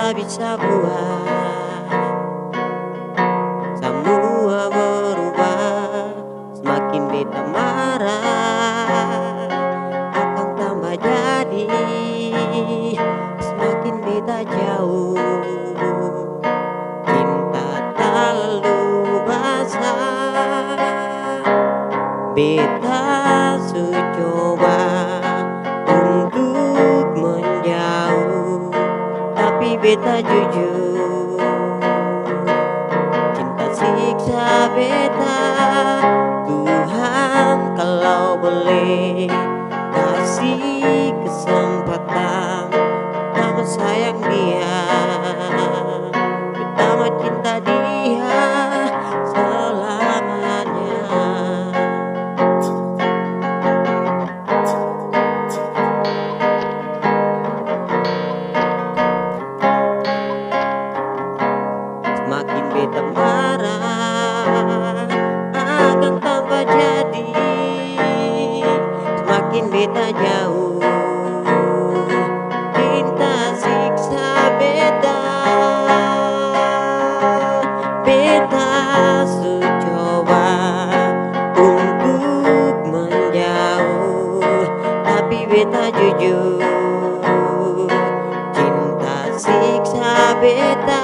cinta bisa buat semua berubah. Semakin beta marah akan tambah jadi, semakin beta jauh. Cinta tak lalu basah, beta coba untuk menjauh, tapi beta jujur. Cinta siksa beta, Tuhan kalau boleh kasih kesempatan. Pertama sayang dia, pertama cinta dia selamanya. Semakin beta marah akan tambah jadi, semakin beta jauh. Cinta siksa beta, beta coba untuk menjauh, tapi beta jujur. Cinta siksa beta,